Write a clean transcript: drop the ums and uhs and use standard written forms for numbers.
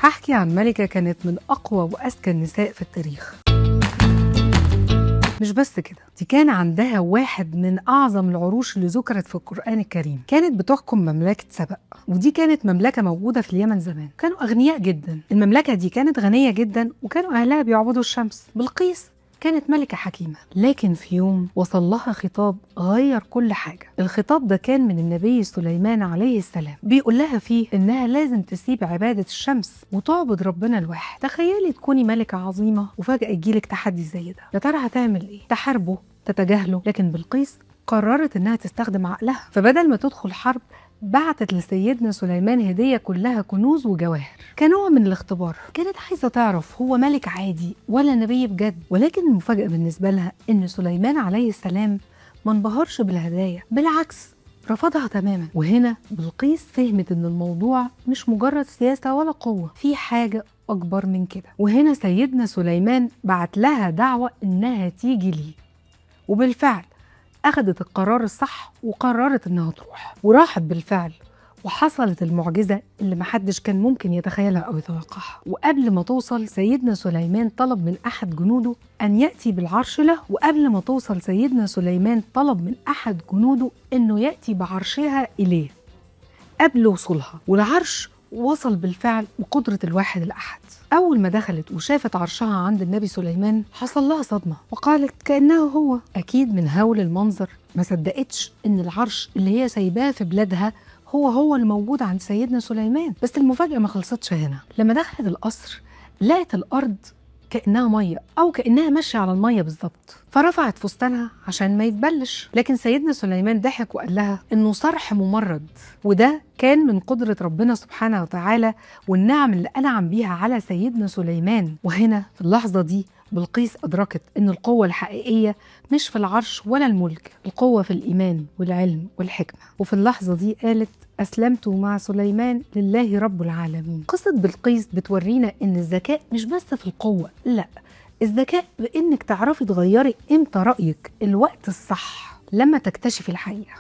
هحكي عن ملكة كانت من أقوى وأذكى النساء في التاريخ. مش بس كده، دي كان عندها واحد من أعظم العروش اللي ذكرت في القرآن الكريم. كانت بتحكم مملكة سبأ، ودي كانت مملكة موجودة في اليمن زمان. كانوا أغنياء جدا. المملكة دي كانت غنية جدا وكانوا أهلها بيعبدوا الشمس. بلقيس كانت ملكة حكيمة، لكن في يوم وصل لها خطاب غير كل حاجة. الخطاب ده كان من النبي سليمان عليه السلام، بيقول لها فيه إنها لازم تسيب عبادة الشمس وتعبد ربنا الواحد. تخيلي تكوني ملكة عظيمة وفجأة يجيلك تحدي زي ده، يا ترى هتعمل إيه؟ تحاربه؟ تتجاهله؟ لكن بلقيس قررت إنها تستخدم عقلها، فبدل ما تدخل حرب بعتت لسيدنا سليمان هدية كلها كنوز وجواهر كنوع من الاختبار. كانت عايزة تعرف هو ملك عادي ولا نبي بجد. ولكن المفاجأة بالنسبة لها إن سليمان عليه السلام ما انبهرش بالهدايا، بالعكس رفضها تماما. وهنا بلقيس فهمت إن الموضوع مش مجرد سياسة ولا قوة، في حاجة أكبر من كده. وهنا سيدنا سليمان بعت لها دعوة إنها تيجي ليه، وبالفعل أخذت القرار الصح وقررت إنها تروح، وراحت بالفعل. وحصلت المعجزة اللي محدش كان ممكن يتخيلها أو يتوقعها. وقبل ما توصل سيدنا سليمان طلب من أحد جنوده أن يأتي بالعرش له، وقبل ما توصل سيدنا سليمان طلب من أحد جنوده أنه يأتي بعرشها إليه قبل وصولها. والعرش وصل بالفعل بقدرة الواحد الأحد. أول ما دخلت وشافت عرشها عند النبي سليمان حصل لها صدمة، وقالت كأنه هو. أكيد من هول المنظر ما صدقتش إن العرش اللي هي سايباه في بلادها هو الموجود عند سيدنا سليمان. بس المفاجأة ما خلصتش هنا. لما دخلت القصر لقت الأرض كأنها مية، أو كأنها ماشية على المية بالظبط، فرفعت فستانها عشان ما يتبلش. لكن سيدنا سليمان ضحك وقال لها إنه صرح ممرد، وده كان من قدرة ربنا سبحانه وتعالى والنعم اللي أنعم بيها على سيدنا سليمان. وهنا في اللحظة دي بلقيس أدركت إن القوة الحقيقية مش في العرش ولا الملك، القوة في الإيمان والعلم والحكمة. وفي اللحظة دي قالت أسلمت مع سليمان لله رب العالمين. قصة بلقيس بتورينا إن الذكاء مش بس في القوة، لا، الذكاء بإنك تعرفي تغيري إمتى رأيك، الوقت الصح لما تكتشفي الحقيقة.